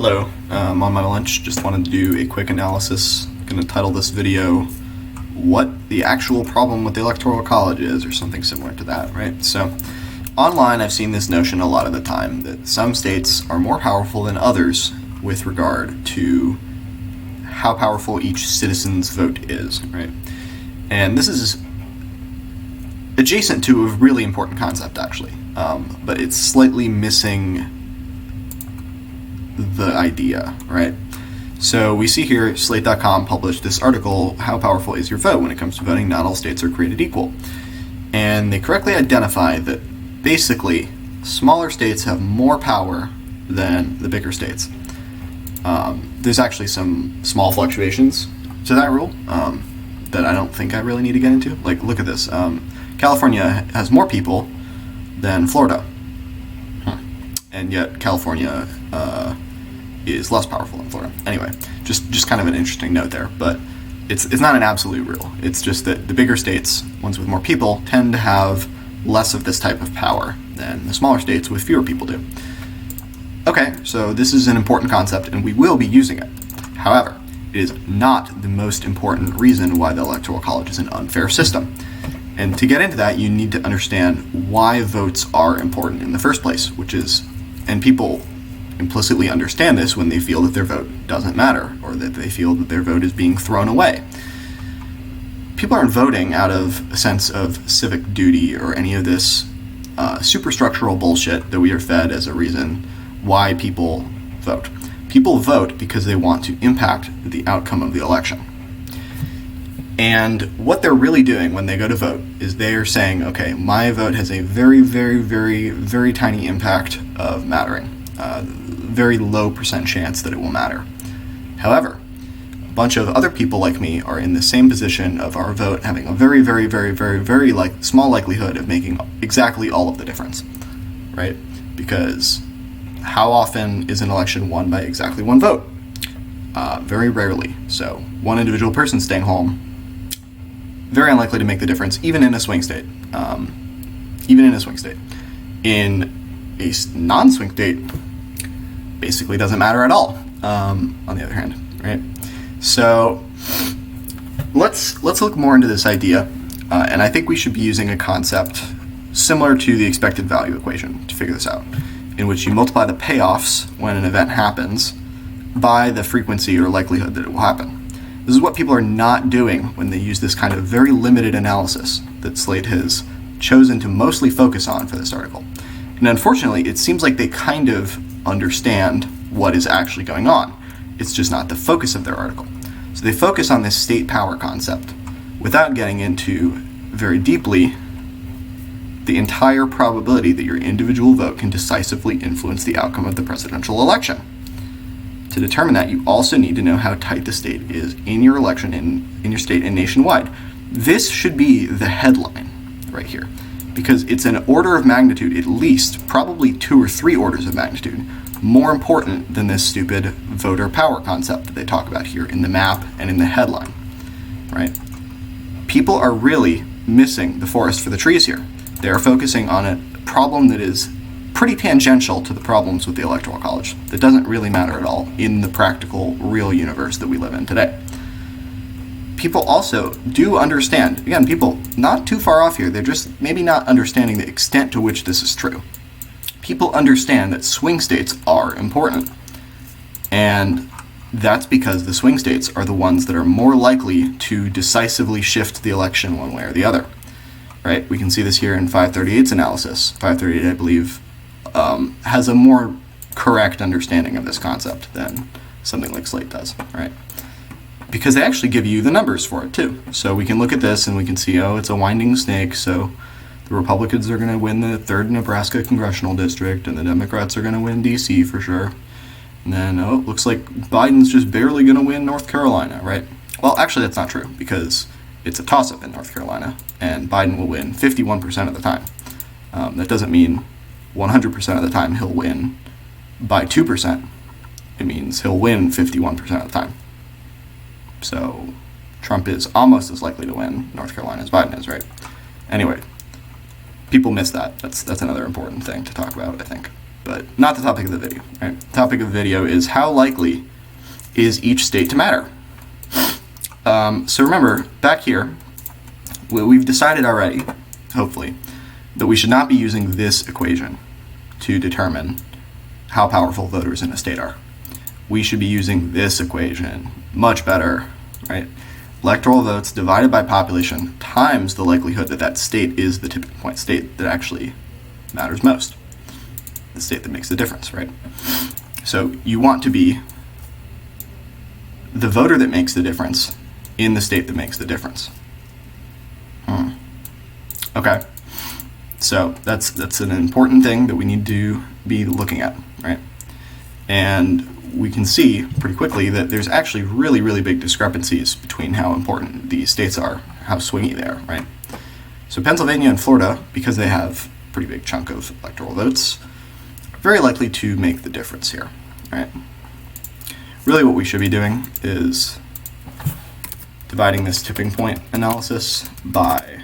Hello, I'm on my lunch. Just wanted to do a quick analysis. I'm going to title this video, What the Actual Problem with the Electoral College Is, or something similar to that, right? So, online I've seen this notion a lot of the time, that some states are more powerful than others with regard to how powerful each citizen's vote is, right? And this is adjacent to a really important concept, actually, but it's slightly missing the idea, right? So we see here, Slate.com published this article, How Powerful is Your Vote? When it comes to voting, not all states are created equal. And they correctly identify that basically smaller states have more power than the bigger states. There's actually some small fluctuations to that rule that I don't think I really need to get into. Like, look at this. California has more people than Florida. And yet California is less powerful than Florida. Anyway, just kind of an interesting note there, but it's not an absolute rule. It's just that the bigger states, ones with more people, tend to have less of this type of power than the smaller states with fewer people do. Okay, so this is an important concept, and we will be using it. However, it is not the most important reason why the Electoral College is an unfair system. And to get into that, you need to understand why votes are important in the first place, and people implicitly understand this when they feel that their vote doesn't matter, or that they feel that their vote is being thrown away. People aren't voting out of a sense of civic duty or any of this superstructural bullshit that we are fed as a reason why people vote. People vote because they want to impact the outcome of the election. And what they're really doing when they go to vote is they are saying, okay, my vote has a very, very, very, very tiny impact of mattering. Very low % chance that it will matter. However, a bunch of other people like me are in the same position of our vote having a very, very, very, very, very small likelihood of making exactly all of the difference, right? Because how often is an election won by exactly one vote? Very rarely. So one individual person staying home, very unlikely to make the difference, even in a swing state. In a non-swing state, basically doesn't matter at all, on the other hand, right? So let's look more into this idea, and I think we should be using a concept similar to the expected value equation to figure this out, in which you multiply the payoffs when an event happens by the frequency or likelihood that it will happen. This is what people are not doing when they use this kind of very limited analysis that Slate has chosen to mostly focus on for this article. And unfortunately, it seems like they kind of understand what is actually going on. It's just not the focus of their article. So they focus on this state power concept without getting into very deeply the entire probability that your individual vote can decisively influence the outcome of the presidential election. To determine that, you also need to know how tight the state is in your election, in your state and nationwide. This should be the headline right here, because it's an order of magnitude, at least, probably 2 or 3 orders of magnitude, more important than this stupid voter power concept that they talk about here in the map and in the headline, right? People are really missing the forest for the trees here. They are focusing on a problem that is pretty tangential to the problems with the Electoral College, that doesn't really matter at all in the practical, real universe that we live in today. People also do understand, again, people not too far off here, they're just maybe not understanding the extent to which this is true. People understand that swing states are important. And that's because the swing states are the ones that are more likely to decisively shift the election one way or the other, right? We can see this here in 538's analysis. 538, I believe, has a more correct understanding of this concept than something like Slate does, right? Because they actually give you the numbers for it too. So we can look at this and we can see, it's a winding snake, so the Republicans are going to win the 3rd Nebraska congressional district, and the Democrats are going to win D.C. for sure. And then, it looks like Biden's just barely going to win North Carolina, right? Well, actually, that's not true, because it's a toss-up in North Carolina, and Biden will win 51% of the time. That doesn't mean 100% of the time he'll win by 2%. It means he'll win 51% of the time. So Trump is almost as likely to win North Carolina as Biden is, right? Anyway, people miss that. That's another important thing to talk about, I think. but not the topic of the video. Right? The topic of the video is how likely is each state to matter? So remember, back here, we've decided already, hopefully, that we should not be using this equation to determine how powerful voters in a state are. We should be using this equation, much better, right? Electoral votes divided by population times the likelihood that that state is the tipping point state that actually matters most, the state that makes the difference, right? So you want to be the voter that makes the difference in the state that makes the difference. Okay, so that's an important thing that we need to be looking at, right? And we can see pretty quickly that there's actually really, really big discrepancies between how important these states are, how swingy they are, right? So Pennsylvania and Florida, because they have a pretty big chunk of electoral votes, are very likely to make the difference here, right? Really what we should be doing is dividing this tipping point analysis by,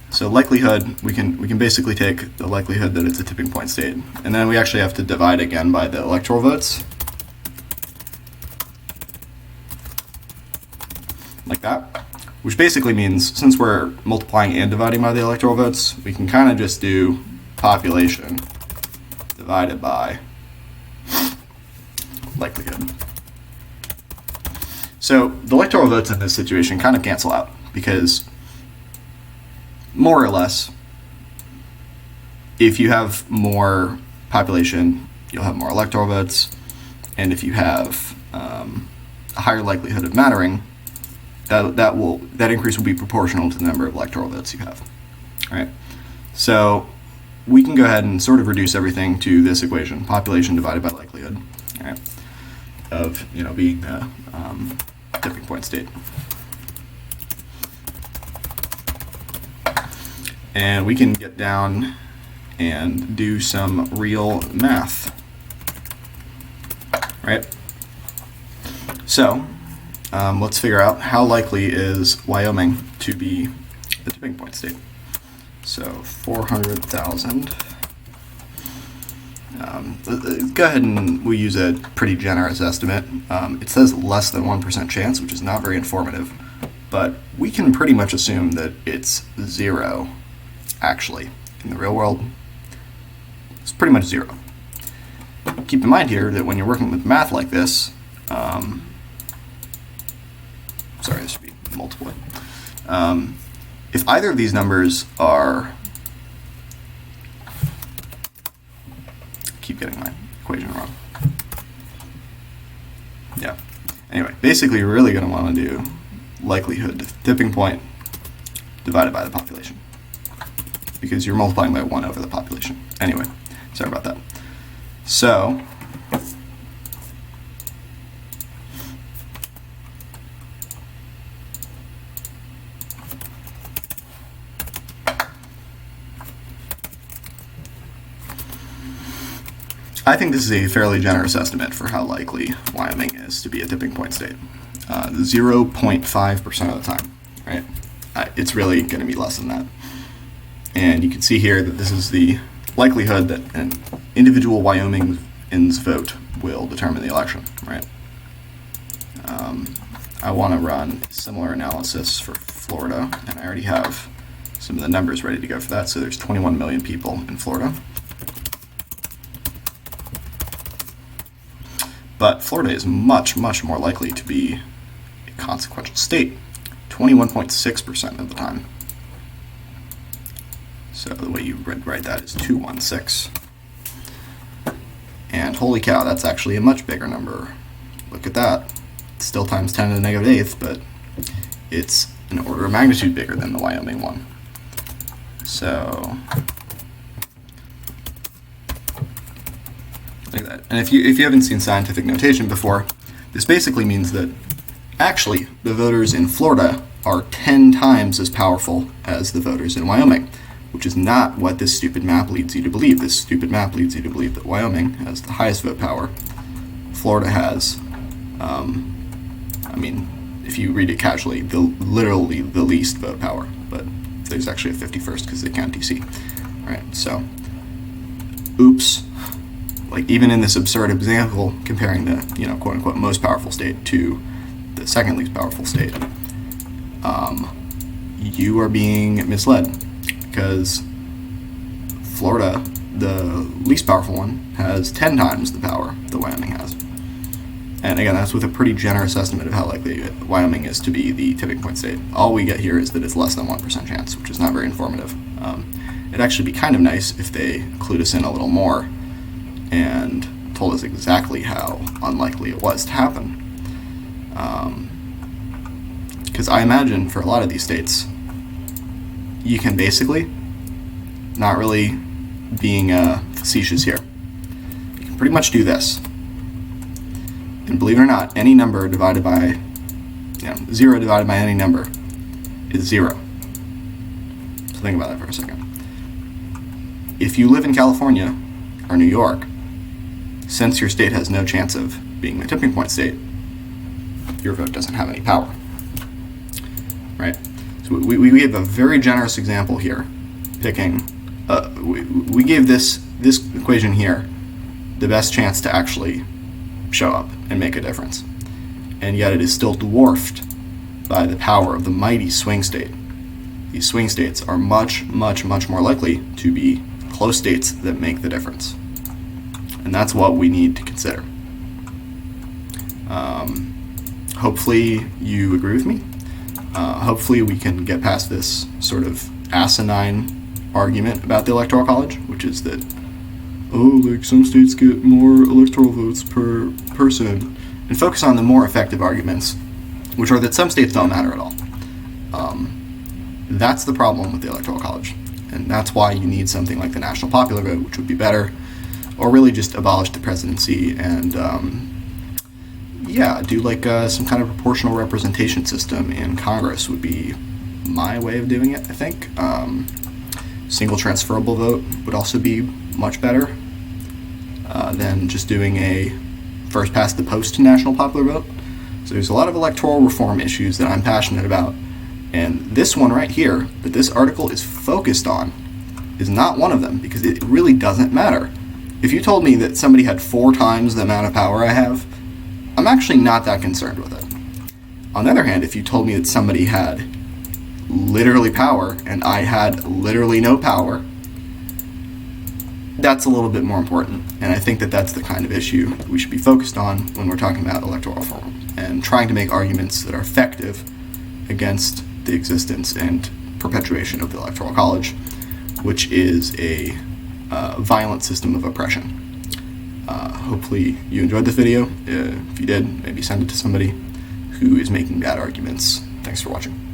so likelihood, we can basically take the likelihood that it's a tipping point state, and then we actually have to divide again by the electoral votes, like that, which basically means since we're multiplying and dividing by the electoral votes, we can kind of just do population divided by likelihood. So the electoral votes in this situation kind of cancel out because more or less, if you have more population, you'll have more electoral votes, and if you have a higher likelihood of mattering, that increase will be proportional to the number of electoral votes you have. All right, so we can go ahead and sort of reduce everything to this equation: population divided by likelihood, all right, of being a tipping point state. And we can get down and do some real math, right? So let's figure out how likely is Wyoming to be the tipping point state. So 400,000. Go ahead and we use a pretty generous estimate. It says less than 1% chance, which is not very informative, but we can pretty much assume that it's 0. Actually, in the real world, it's pretty much 0. Keep in mind here that when you're working with math like this, sorry, this should be multiple. If either of these numbers are, keep getting my equation wrong. Yeah. Anyway, basically, you're really going to want to do likelihood to tipping point divided by the population, because you're multiplying by 1 over the population. Anyway, sorry about that. So, I think this is a fairly generous estimate for how likely Wyoming is to be a tipping point state. 0.5% of the time, right? It's really going to be less than that. And you can see here that this is the likelihood that an individual Wyoming's vote will determine the election, right? I want to run a similar analysis for Florida, and I already have some of the numbers ready to go for that. So there's 21 million people in Florida. But Florida is much, much more likely to be a consequential state, 21.6% of the time. So the way you write that is 216. And holy cow, that's actually a much bigger number. Look at that. It's still times 10 to the negative 8th, but it's an order of magnitude bigger than the Wyoming one. So, like that. And if you haven't seen scientific notation before, this basically means that actually the voters in Florida are 10 times as powerful as the voters in Wyoming, which is not what this stupid map leads you to believe. This stupid map leads you to believe that Wyoming has the highest vote power. Florida has, if you read it casually, literally the least vote power, but there's actually a 51st because they count DC. All right, so oops, like even in this absurd example, comparing the, quote unquote most powerful state to the second least powerful state, you are being misled, because Florida, the least powerful one, has 10 times the power that Wyoming has. And again, that's with a pretty generous estimate of how likely Wyoming is to be the tipping point state. All we get here is that it's less than 1% chance, which is not very informative. It'd actually be kind of nice if they clued us in a little more and told us exactly how unlikely it was to happen. Because I imagine for a lot of these states, you can basically, not really being facetious here, you can pretty much do this. And believe it or not, any number divided by, 0 divided by any number is 0. So think about that for a second. If you live in California or New York, since your state has no chance of being the tipping point state, your vote doesn't have any power, right? So we gave a very generous example here, picking, we gave this equation here the best chance to actually show up and make a difference. And yet it is still dwarfed by the power of the mighty swing state. These swing states are much, much, much more likely to be close states that make the difference. And that's what we need to consider. Hopefully you agree with me. Hopefully we can get past this sort of asinine argument about the Electoral College, which is that, some states get more electoral votes per person, and focus on the more effective arguments, which are that some states don't matter at all. That's the problem with the Electoral College, and that's why you need something like the national popular vote, which would be better, or really just abolish the presidency and do like some kind of proportional representation system in Congress would be my way of doing it, I think. Single transferable vote would also be much better than just doing a first past the post national popular vote. So there's a lot of electoral reform issues that I'm passionate about, and this one right here that this article is focused on is not one of them, because it really doesn't matter. If you told me that somebody had 4 times the amount of power I have, I'm actually not that concerned with it. On the other hand, if you told me that somebody had literally power and I had literally no power, that's a little bit more important. And I think that that's the kind of issue we should be focused on when we're talking about electoral reform and trying to make arguments that are effective against the existence and perpetuation of the Electoral College, which is a violent system of oppression. Hopefully you enjoyed this video. If you did, maybe send it to somebody who is making bad arguments. Thanks for watching.